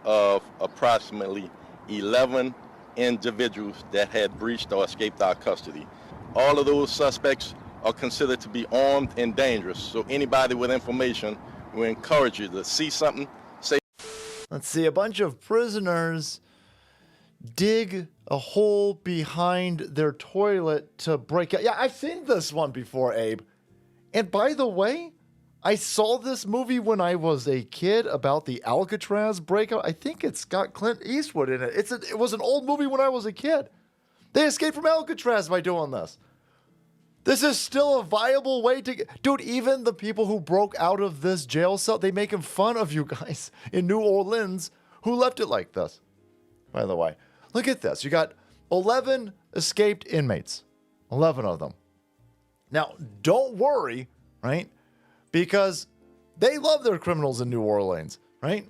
of approximately 11 individuals that had breached or escaped our custody. All of those suspects are considered to be armed and dangerous. So anybody with information, we encourage you to see something, say. Let's see, a bunch of prisoners dig a hole behind their toilet to break out. Yeah, I've seen this one before, Abe. And by the way, I saw this movie when I was a kid about the Alcatraz breakout. I think it's got Clint Eastwood in it. It was an old movie when I was a kid. They escaped from Alcatraz by doing this. This is still a viable way to get... Dude, even the people who broke out of this jail cell, they making fun of you guys in New Orleans who left it like this. By the way, look at this. You got 11 escaped inmates. 11 of them. Now, don't worry, right? Because they love their criminals in New Orleans, right?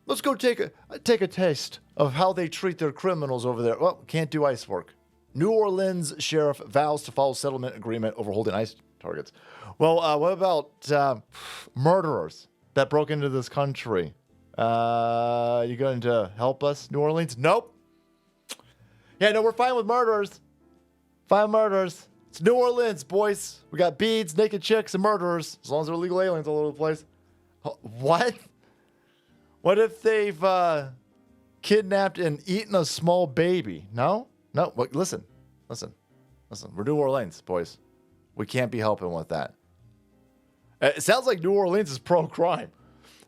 Let's go take a taste of how they treat their criminals over there. Well, can't do ICE work. New Orleans sheriff vows to follow settlement agreement over holding ICE targets. Well, what about murderers that broke into this country? You going to help us, New Orleans? Nope. Yeah, no, we're fine with murderers. Fine with murderers. It's New Orleans, boys. We got beads, naked chicks, and murderers. As long as they're illegal aliens all over the place. What? What if they've kidnapped and eaten a small baby? No? No. Listen. We're New Orleans, boys. We can't be helping with that. It sounds like New Orleans is pro-crime.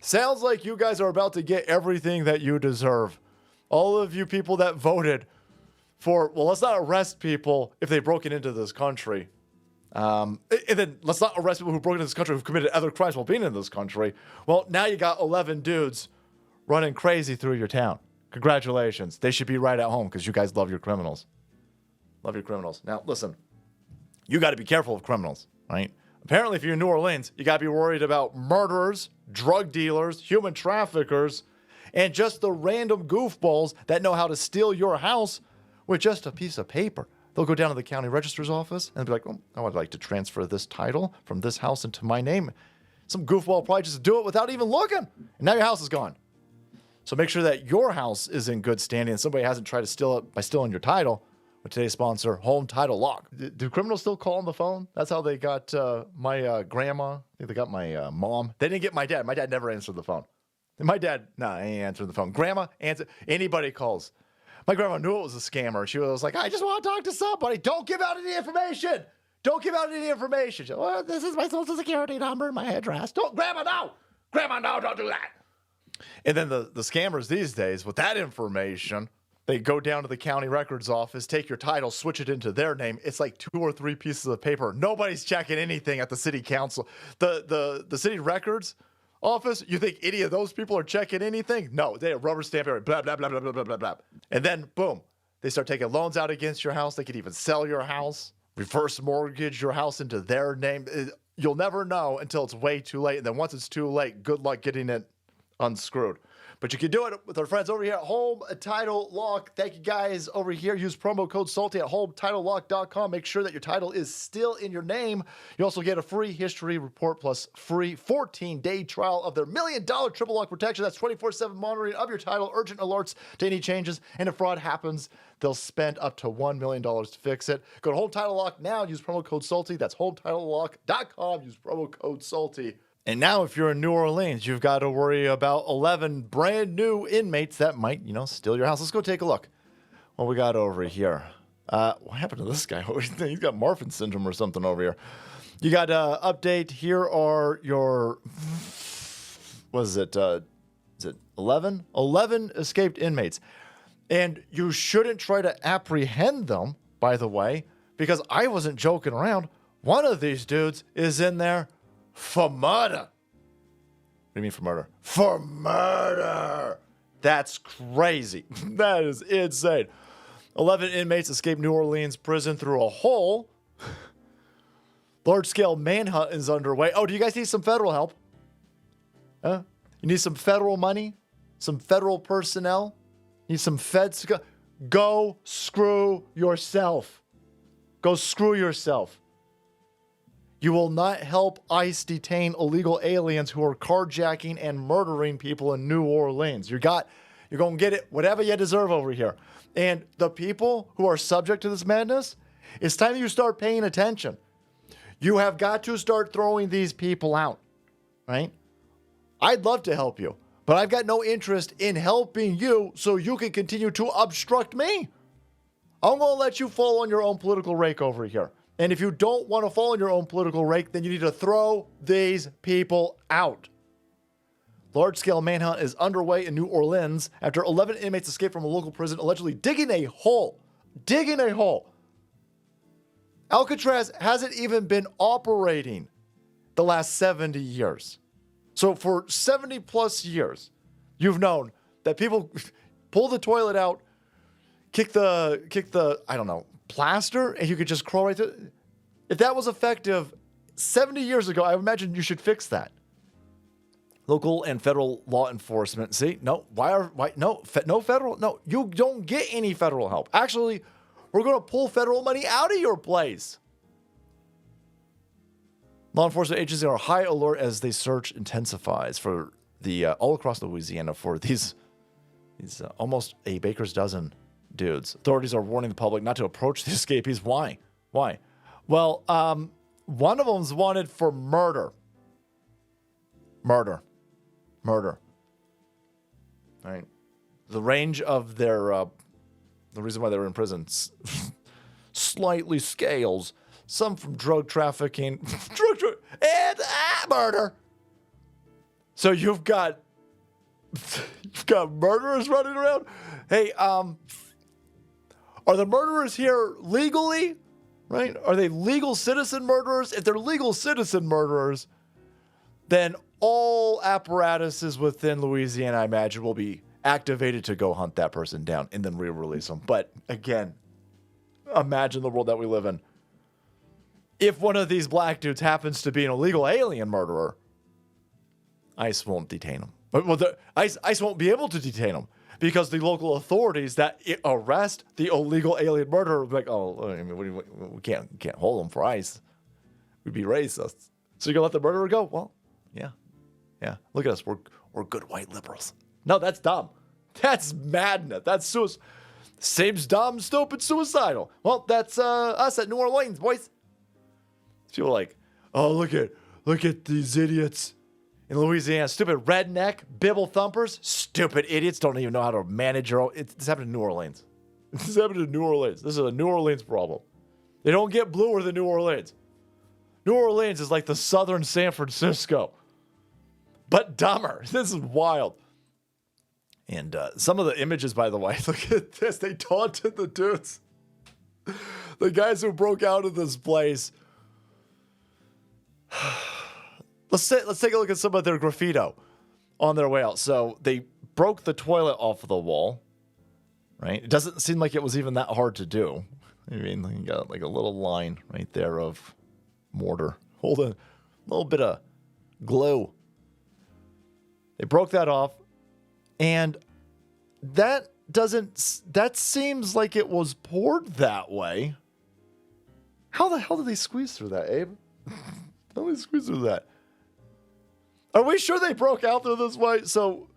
Sounds like you guys are about to get everything that you deserve. All of you people that voted for, well, let's not arrest people if they've broken into this country. And then let's not arrest people who broke into this country who've committed other crimes while being in this country. Well, now you got 11 dudes running crazy through your town. Congratulations. They should be right at home because you guys love your criminals. Love your criminals. Now, listen, you got to be careful of criminals, right? Apparently, if you're in New Orleans, you got to be worried about murderers, drug dealers, human traffickers, and just the random goofballs that know how to steal your house with just a piece of paper. They'll go down to the county registrar's office and be like, oh, I would like to transfer this title from this house into my name. Some goofball will probably just do it without even looking. And now your house is gone. So make sure that your house is in good standing and somebody hasn't tried to steal it by stealing your title. With today's sponsor, Home Title Lock. Do criminals still call on the phone? That's how they got my grandma. I think they got my mom. They didn't get my dad. My dad never answered the phone. My dad, he ain't answering the phone. Grandma, answer. Anybody calls. My grandma knew it was a scammer. She was like, I just want to talk to somebody. Don't give out any information. Don't give out any information. She, well, this is my social security number and my address. Grandma, no. Grandma, no, don't do that. And then the scammers these days, with that information, they go down to the county records office, take your title, switch it into their name. It's like 2 or 3 pieces of paper. Nobody's checking anything at the city council. The city records office, you think any of those people are checking anything? No, they rubber stamp everything, blah, blah, blah, blah, blah, blah, blah, blah. And then, boom, they start taking loans out against your house. They could even sell your house, reverse mortgage your house into their name. You'll never know until it's way too late. And then once it's too late, good luck getting it unscrewed. But you can do it with our friends over here at Home Title Lock. Thank you guys over here. Use promo code SALTY at HomeTitleLock.com. Make sure that your title is still in your name. You also get a free history report plus free 14-day trial of their $1 million triple lock protection. That's 24/7 monitoring of your title, urgent alerts to any changes. And if fraud happens, they'll spend up to $1 million to fix it. Go to Home Title Lock now and use promo code SALTY. That's HomeTitleLock.com. Use promo code SALTY. And now if you're in New Orleans, you've got to worry about 11 brand new inmates that might, steal your house. Let's go take a look. What we got over here? What happened to this guy? He's got Marfan syndrome or something over here. You got an update. Here are your, what is it? Is it 11? 11 escaped inmates. And you shouldn't try to apprehend them, by the way, because I wasn't joking around. One of these dudes is in there for murder. What do you mean for murder? For murder! That's crazy. That is insane. 11 inmates escaped New Orleans prison through a hole. Large-scale manhunt is underway. Oh, do you guys need some federal help? Huh? You need some federal money? Some federal personnel? You need some feds? Go screw yourself. Go screw yourself. You will not help ICE detain illegal aliens who are carjacking and murdering people in New Orleans. You're going to get it, whatever you deserve over here. And the people who are subject to this madness, it's time you start paying attention. You have got to start throwing these people out, right? I'd love to help you, but I've got no interest in helping you so you can continue to obstruct me. I'm going to let you fall on your own political rake over here. And if you don't want to fall on your own political rake, then you need to throw these people out. Large-scale manhunt is underway in New Orleans after 11 inmates escaped from a local prison, allegedly digging a hole. Digging a hole. Alcatraz hasn't even been operating the last 70 years. So for 70 plus years, you've known that people pull the toilet out, kick the I don't know, plaster, and you could just crawl right through. If that was effective 70 years ago, I imagine you should fix that. Local and federal law enforcement. See, no, no federal, no, you don't get any federal help. Actually, we're going to pull federal money out of your place. Law enforcement agencies are high alert as the search intensifies for the all across Louisiana for these almost a baker's dozen dudes. Authorities are warning the public not to approach the escapees. Why? Well, one of them's wanted for murder. Murder. All right. The range of their, the reason why they were in prison slightly scales. Some from drug trafficking, and murder. So you've got murderers running around. Hey, are the murderers here legally? Right? Are they legal citizen murderers? If they're legal citizen murderers, then all apparatuses within Louisiana, I imagine, will be activated to go hunt that person down and then re-release them. But again, imagine the world that we live in. If one of these black dudes happens to be an illegal alien murderer, ICE won't detain him. Well, ICE won't be able to detain him because the local authorities that arrest the illegal alien murderer will be like, oh, I mean, we can't hold him for ICE. We'd be racist. So you're gonna let the murderer go? Well, yeah. Look at us. We're good white liberals. No, that's dumb. That's madness. That's suicide. Seems dumb, stupid, suicidal. Well, that's us at New Orleans, boys. People are like, oh, look at these idiots in Louisiana. Stupid redneck, bibble thumpers. Stupid idiots don't even know how to manage your own. This happened in New Orleans. This happened in New Orleans. This is a New Orleans problem. They don't get bluer than New Orleans. New Orleans is like the southern San Francisco, but dumber. This is wild. And some of the images, by the way, look at this. They taunted the dudes. The guys who broke out of this place. Let's take a look at some of their graffito on their way out. So they broke the toilet off of the wall, right? It doesn't seem like it was even that hard to do. I mean, you got like a little line right there of mortar. Hold a little bit of glue. They broke that off, and that seems like it was poured that way. How the hell did they squeeze through that, Abe? How did they squeeze through that? Are we sure they broke out through this way? So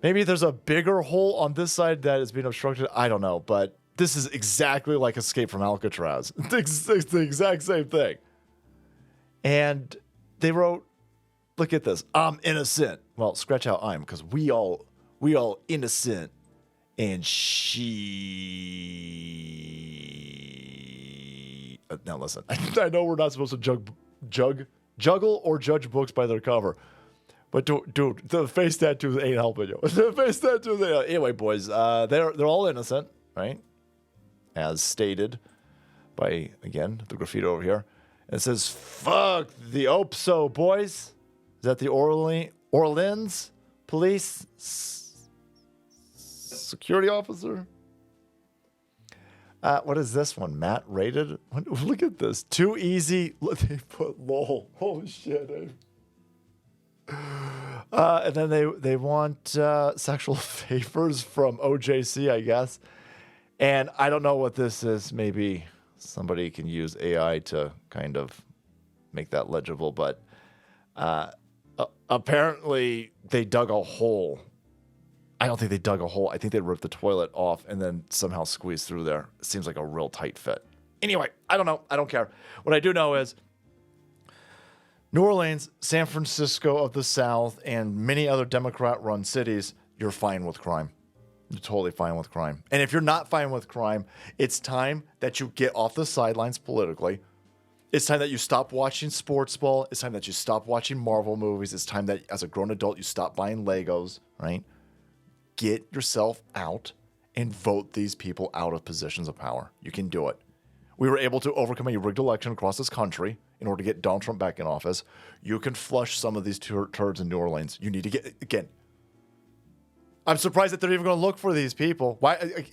maybe there's a bigger hole on this side that is being obstructed. I don't know, but this is exactly like Escape from Alcatraz. It's the exact same thing. And they wrote, look at this. I'm innocent. Well, scratch out I'm, because we all innocent. And she... Now listen, I know we're not supposed to juggle or judge books by their cover. But dude, the face tattoos ain't helping you. The face tattoos ain't. Anyway, boys, they're all innocent, right? As stated by, again, the graffiti over here. And it says, fuck the OPSO, boys. Is that the Orleans police security officer? What is this one? Matt rated? Look at this. Too easy. They put lol. Holy shit. And then they want sexual favors from OJC, I guess. And I don't know what this is. Maybe Somebody can use AI to kind of make that legible, but apparently they dug a hole. I don't think they dug a hole. I think they ripped the toilet off and then somehow squeezed through there. It seems like a real tight fit. Anyway, I don't know. I don't care. What I do know is New Orleans, San Francisco of the South, and many other Democrat-run cities, you're fine with crime. You're totally fine with crime. And if you're not fine with crime, it's time that you get off the sidelines politically. It's time that you stop watching sports ball. It's time that you stop watching Marvel movies. It's time that as a grown adult, you stop buying Legos, right? Get yourself out and vote these people out of positions of power. You can do it. We were able to overcome a rigged election across this country in order to get Donald Trump back in office. You can flush some of these turds in New Orleans. You need to get, again, I'm surprised that they're even going to look for these people. Why?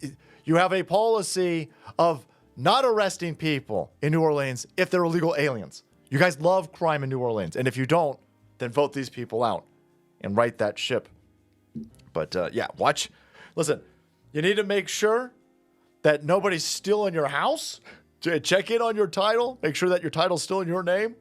You have a policy of not arresting people in New Orleans if they're illegal aliens. You guys love crime in New Orleans. And if you don't, then vote these people out and right that ship. But yeah, watch. Listen, you need to make sure that nobody's stealing your house. Check in on your title. Make sure that your title's still in your name.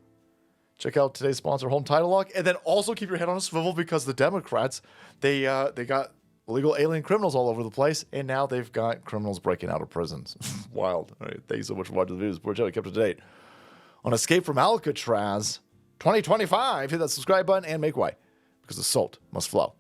Check out today's sponsor, Home Title Lock. And then also keep your head on a swivel because the Democrats, they got illegal alien criminals all over the place, and now they've got criminals breaking out of prisons. Wild. All right, thank you so much for watching the videos. Poor Joe, kept up to date on Escape from Alcatraz 2025. Hit that subscribe button and make way because the salt must flow.